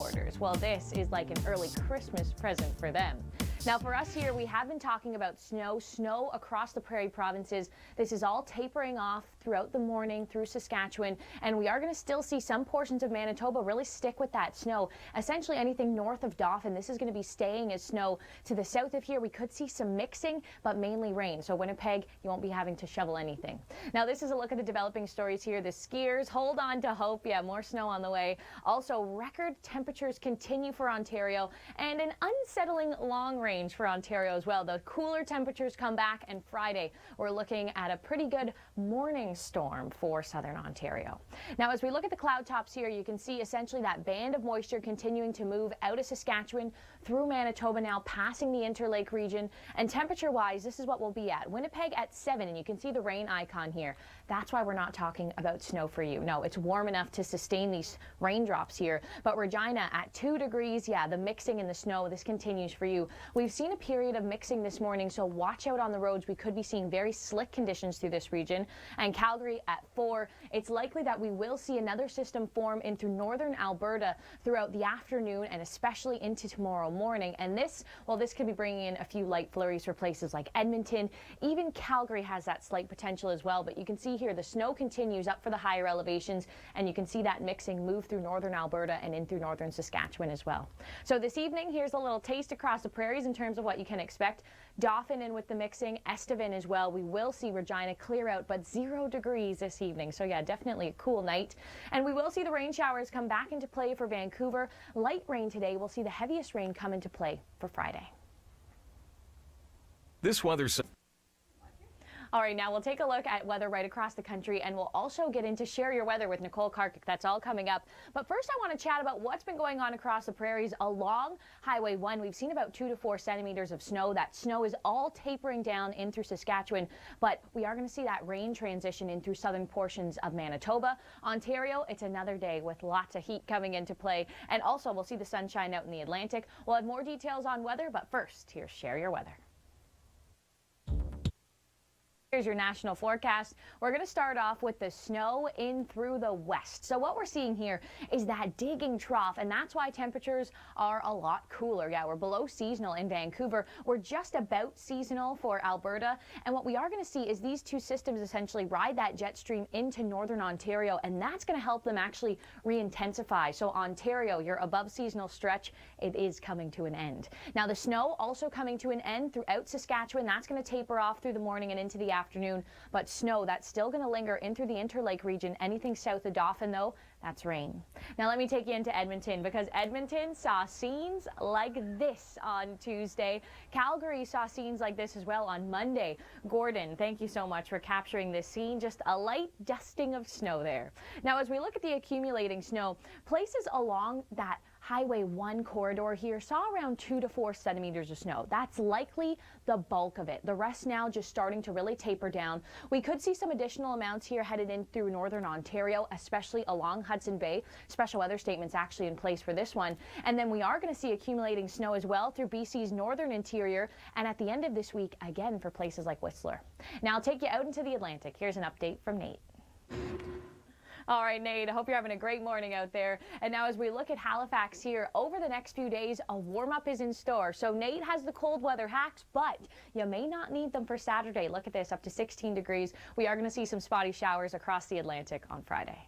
orders. Well, this is like an early Christmas present for them. Now, for us here, we have been talking about snow across the Prairie provinces. This is all tapering off throughout the morning through Saskatchewan, and we are going to still see some portions of Manitoba really stick with that snow. Essentially anything north of Dauphin, this is going to be staying as snow. To the south of here, we could see some mixing, but mainly rain. So Winnipeg, you won't be having to shovel anything. Now, this is a look at the developing stories here. The skiers, hold on to hope. Yeah, more snow on the way. Also, record temperatures continue for Ontario, and an unsettling long range for Ontario as well. The cooler temperatures come back, and Friday we're looking at a pretty good morning storm for southern Ontario. Now, as we look at the cloud tops here, you can see essentially that band of moisture continuing to move out of Saskatchewan through Manitoba now, passing the Interlake region. And temperature wise, this is what we'll be at. Winnipeg at 7, and you can see the rain icon here. That's why we're not talking about snow for you. No, it's warm enough to sustain these raindrops here. But Regina at 2 degrees, yeah, the mixing in the snow, this continues for you. We've seen a period of mixing this morning, so watch out on the roads. We could be seeing very slick conditions through this region. And Calgary at 4, it's likely that we will see another system form into northern Alberta throughout the afternoon and especially into tomorrow morning. And this, well, this could be bringing in a few light flurries for places like Edmonton. Even Calgary has that slight potential as well. But you can see here the snow continues up for the higher elevations, and you can see that mixing move through northern Alberta and in through northern Saskatchewan as well. So this evening, here's a little taste across the prairies in terms of what you can expect. Dauphin in with the mixing, Estevan as well. We will see Regina clear out, but 0 degrees this evening. So yeah, definitely a cool night. And we will see the rain showers come back into play for Vancouver. Light rain today. We'll see the heaviest rain come into play for Friday. This weather. All right, now we'll take a look at weather right across the country, and we'll also get into Share Your Weather with Nicole Karkic. That's all coming up. But first, I want to chat about what's been going on across the prairies along Highway 1. We've seen about 2 to 4 centimeters of snow. That snow is all tapering down in through Saskatchewan, but we are going to see that rain transition in through southern portions of Manitoba. Ontario, it's another day with lots of heat coming into play, and also we'll see the sunshine out in the Atlantic. We'll have more details on weather, but first, here's Share Your Weather. Here's your national forecast. We're going to start off with the snow in through the west. So what we're seeing here is that digging trough, and that's why temperatures are a lot cooler. Yeah, we're below seasonal in Vancouver. We're just about seasonal for Alberta. And what we are going to see is these two systems essentially ride that jet stream into northern Ontario, and that's going to help them actually re-intensify. So Ontario, your above seasonal stretch, it is coming to an end. Now the snow also coming to an end throughout Saskatchewan. That's going to taper off through the morning and into the afternoon, but snow, that's still going to linger in through the Interlake region. Anything south of Dauphin, though, that's rain. Now let me take you into Edmonton, because Edmonton saw scenes like this on Tuesday. Calgary saw scenes like this as well on Monday. Gordon, thank you so much for capturing this scene. Just a light dusting of snow there. Now, as we look at the accumulating snow, places along that Highway 1 corridor here saw around 2 to 4 centimeters of snow. That's likely the bulk of it. The rest now just starting to really taper down. We could see some additional amounts here headed in through northern Ontario, especially along Hudson Bay. Special weather statements actually in place for this one. And then we are going to see accumulating snow as well through BC's northern interior, and at the end of this week again for places like Whistler. Now I'll take you out into the Atlantic. Here's an update from Nate. All right, Nate, I hope you're having a great morning out there. And now as we look at Halifax here, over the next few days, a warm-up is in store. So Nate has the cold weather hacks, but you may not need them for Saturday. Look at this, up to 16 degrees. We are going to see some spotty showers across the Atlantic on Friday.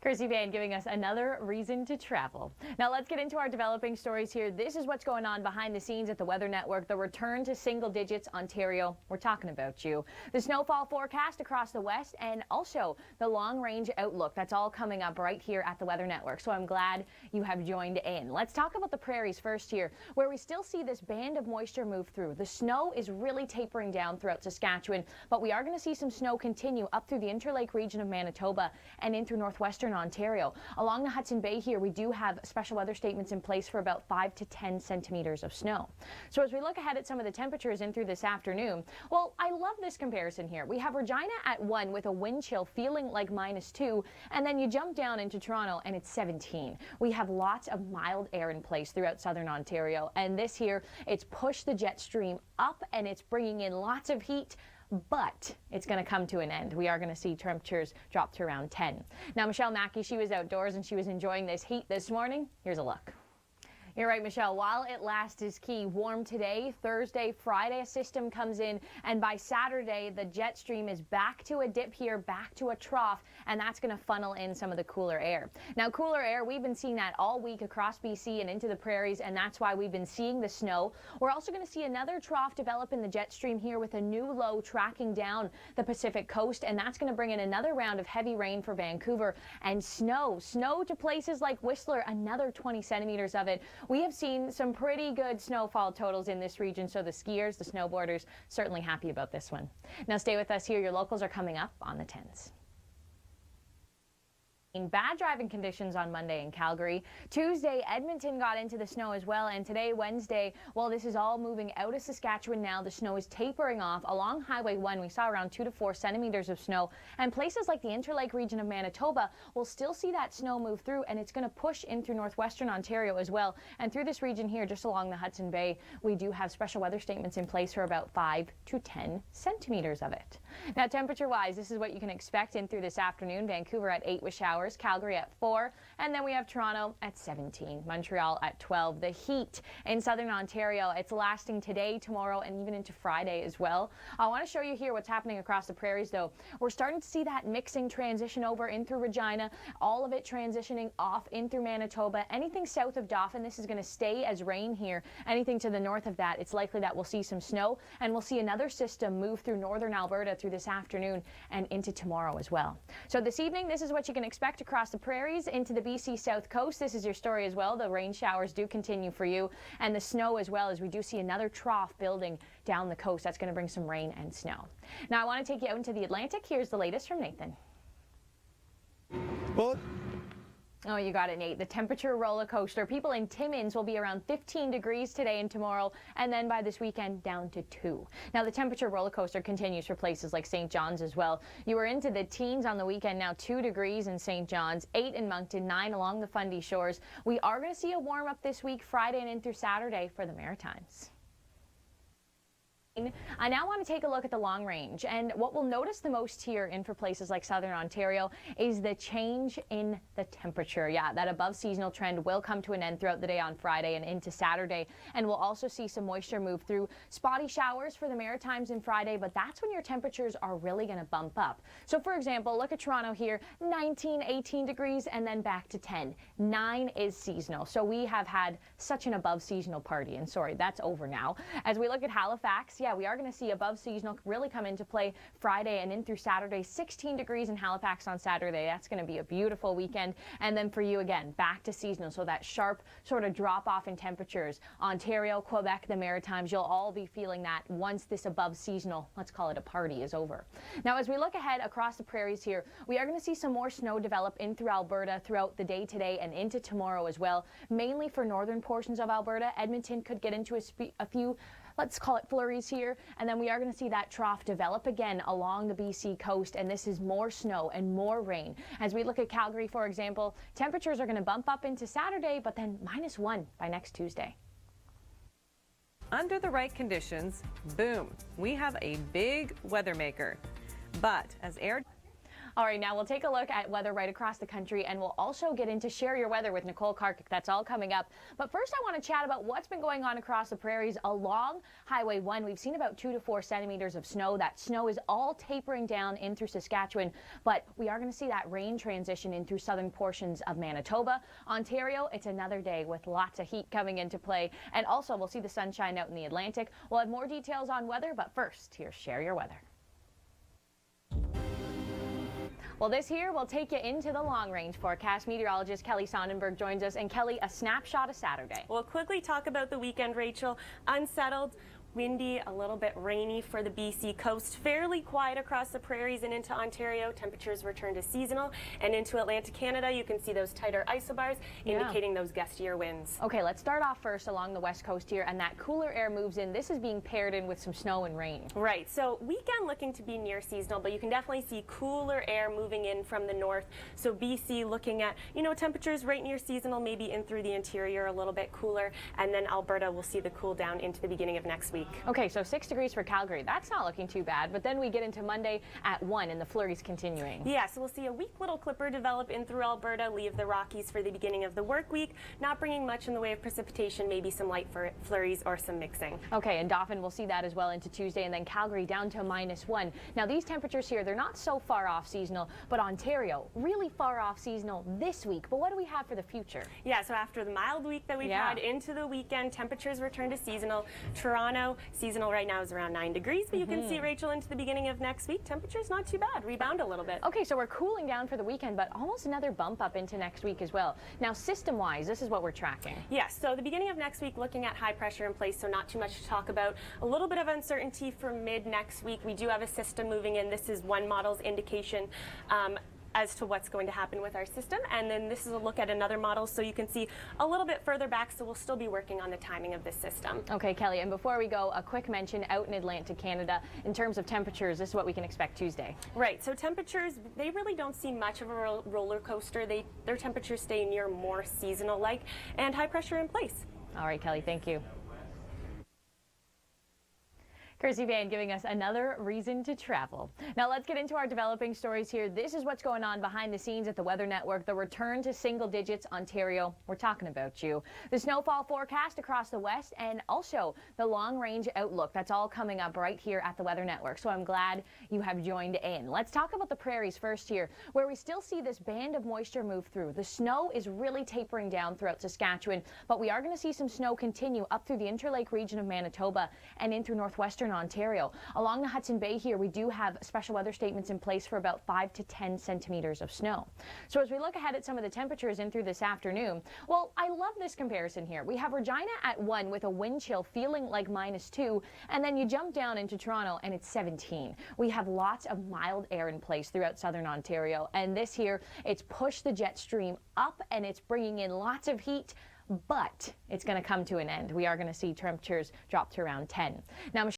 Kirsty Van giving us another reason to travel. Now let's get into our developing stories here. This is what's going on behind the scenes at the Weather Network. The return to single digits, Ontario. We're talking about you. The snowfall forecast across the west, and also the long range outlook. That's all coming up right here at the Weather Network. So I'm glad you have joined in. Let's talk about the prairies first here, where we still see this band of moisture move through. The snow is really tapering down throughout Saskatchewan, but we are going to see some snow continue up through the Interlake region of Manitoba and in through northwestern Ontario. Along the Hudson Bay here, we do have special weather statements in place for about 5 to 10 centimeters of snow. So as we look ahead at some of the temperatures in through this afternoon, well, I love this comparison here. We have Regina at 1 with a wind chill feeling like -2, and then you jump down into Toronto and it's 17. We have lots of mild air in place throughout southern Ontario, and this here, it's pushed the jet stream up and it's bringing in lots of heat. but it's going to come to an end. We are going to see temperatures drop to around 10. Now, Michelle Mackey, she was outdoors and she was enjoying this heat this morning. Here's a look. You're right, Michelle. While it lasts is key. Warm today, Thursday, Friday, a system comes in, and by Saturday, the jet stream is back to a dip here, back to a trough, and that's going to funnel in some of the cooler air. Now, cooler air, we've been seeing that all week across BC and into the prairies, and that's why we've been seeing the snow. We're also going to see another trough develop in the jet stream here with a new low tracking down the Pacific coast, and that's going to bring in another round of heavy rain for Vancouver and snow. Snow to places like Whistler, another 20 centimeters of it. We have seen some pretty good snowfall totals in this region, so the skiers, the snowboarders, certainly happy about this one. Now stay with us here. Your locals are coming up on the 10s. In bad driving conditions on Monday in Calgary. Tuesday, Edmonton got into the snow as well, and today, Wednesday, well, this is all moving out of Saskatchewan now. The snow is tapering off along Highway 1. We saw around 2 to 4 centimeters of snow, and places like the Interlake region of Manitoba will still see that snow move through, and it's going to push in through northwestern Ontario as well. And through this region here, just along the Hudson Bay, we do have special weather statements in place for about 5 to 10 centimeters of it. Now, temperature-wise, this is what you can expect in through this afternoon. Vancouver at 8 with showers. Calgary at 4, and then we have Toronto at 17, Montreal at 12. The heat in southern Ontario, it's lasting today, tomorrow, and even into Friday as well. I want to show you here what's happening across the prairies, though. We're starting to see that mixing transition over in through Regina, all of it transitioning off in through Manitoba. Anything south of Dauphin, this is going to stay as rain here. Anything to the north of that, it's likely that we'll see some snow, and we'll see another system move through northern Alberta through this afternoon and into tomorrow as well. So this evening, this is what you can expect across the prairies into the BC South Coast. This is your story as well. The rain showers do continue for you, and the snow as well, as we do see another trough building down the coast. That's going to bring some rain and snow. Now I want to take you out into the Atlantic. Here's the latest from Nathan. Well, Oh, you got it, Nate. The temperature roller coaster. People in Timmins will be around 15 degrees today and tomorrow, and then by this weekend down to 2. Now, the temperature roller coaster continues for places like St. John's as well. You were into the teens on the weekend, now 2 degrees in St. John's, 8 in Moncton, 9 along the Fundy shores. We are going to see a warm up this week, Friday and in through Saturday for the Maritimes. I now want to take a look at the long range, and what we'll notice the most here in for places like southern Ontario is the change in the temperature. Yeah, that above seasonal trend will come to an end throughout the day on Friday and into Saturday, and we'll also see some moisture move through. Spotty showers for the Maritimes in Friday, but that's when your temperatures are really going to bump up. So for example, look at Toronto here, 19, 18 degrees, and then back to 10. 9 is seasonal, so we have had such an above seasonal party, and sorry, that's over now. As we look at Halifax, yeah, we are going to see above seasonal really come into play Friday and in through Saturday. 16 degrees in Halifax on Saturday. That's going to be a beautiful weekend. And then for you again, back to seasonal. So that sharp sort of drop off in temperatures. Ontario, Quebec, the Maritimes, you'll all be feeling that once this above seasonal, let's call it a party, is over. Now, as we look ahead across the prairies here, we are going to see some more snow develop in through Alberta throughout the day today and into tomorrow as well. Mainly for northern portions of Alberta. Edmonton could get into a few, let's call it flurries here, and then we are going to see that trough develop again along the BC coast, and this is more snow and more rain. As we look at Calgary, for example, temperatures are going to bump up into Saturday, but then -1 by next Tuesday. Under the right conditions, boom, we have a big weather maker. But as air... All right, now we'll take a look at weather right across the country, and we'll also get into Share Your Weather with Nicole Karkic. That's all coming up. But first, I want to chat about what's been going on across the prairies along Highway 1. We've seen about 2 to 4 centimeters of snow. That snow is all tapering down in through Saskatchewan, but we are going to see that rain transition in through southern portions of Manitoba. Ontario, it's another day with lots of heat coming into play, and also we'll see the sunshine out in the Atlantic. We'll have more details on weather, but first, here's Share Your Weather. Well, this here will take you into the long-range forecast. Meteorologist Kelly Sonnenberg joins us. And Kelly, a snapshot of Saturday. We'll quickly talk about the weekend, Rachel. Unsettled, windy, a little bit rainy for the BC coast. Fairly quiet across the prairies and into Ontario. Temperatures return to seasonal. And into Atlantic Canada, you can see those tighter isobars indicating those gustier winds. Okay, let's start off first along the west coast here, and that cooler air moves in. This is being paired in with some snow and rain. Right, so weekend looking to be near seasonal, but you can definitely see cooler air moving in from the north. So BC looking at, temperatures right near seasonal, maybe in through the interior a little bit cooler. And then Alberta will see the cool down into the beginning of next week. week. Okay, so 6 degrees for Calgary. That's not looking too bad, but then we get into Monday at 1 and the flurries continuing. Yeah, so we'll see a weak little clipper develop in through Alberta, leave the Rockies for the beginning of the work week, not bringing much in the way of precipitation, maybe some light flurries or some mixing. Okay, and Dauphin will see that as well into Tuesday, and then Calgary down to -1. Now these temperatures here, they're not so far off seasonal, but Ontario really far off seasonal this week. But what do we have for the future? Yeah, so after the mild week that we've had into the weekend, temperatures return to seasonal. Toronto, seasonal right now is around 9 degrees, but you can see, Rachel, into the beginning of next week, temperatures not too bad, rebound a little bit. Okay, so we're cooling down for the weekend, but almost another bump up into next week as well. Now, system-wise, this is what we're tracking. Yes, so the beginning of next week, looking at high pressure in place, so not too much to talk about. A little bit of uncertainty for mid next week. We do have a system moving in. This is one model's indication as to what's going to happen with our system, and then this is a look at another model, so you can see a little bit further back, so we'll still be working on the timing of this system. Okay, Kelly, and before we go, a quick mention out in Atlantic Canada in terms of temperatures. This is what we can expect Tuesday. Right, so temperatures, they really don't see much of a roller coaster. Their temperatures stay near more seasonal like, and high pressure in place. All right, Kelly, thank you. Kirsty Van giving us another reason to travel. Now let's get into our developing stories here. This is what's going on behind the scenes at the Weather Network. The return to single digits, Ontario. We're talking about you. The snowfall forecast across the west and also the long range outlook. That's all coming up right here at the Weather Network. So I'm glad you have joined in. Let's talk about the prairies first here, where we still see this band of moisture move through. The snow is really tapering down throughout Saskatchewan, but we are going to see some snow continue up through the Interlake region of Manitoba and in through northwestern Ontario. Along the Hudson Bay here, we do have special weather statements in place for about 5 to 10 centimeters of snow. So as we look ahead at some of the temperatures in through this afternoon, well, I love this comparison here. We have Regina at 1 with a wind chill feeling like -2, and then you jump down into Toronto and it's 17. We have lots of mild air in place throughout southern Ontario, and this here, it's pushed the jet stream up and it's bringing in lots of heat, but it's going to come to an end. We are going to see temperatures drop to around 10. Now,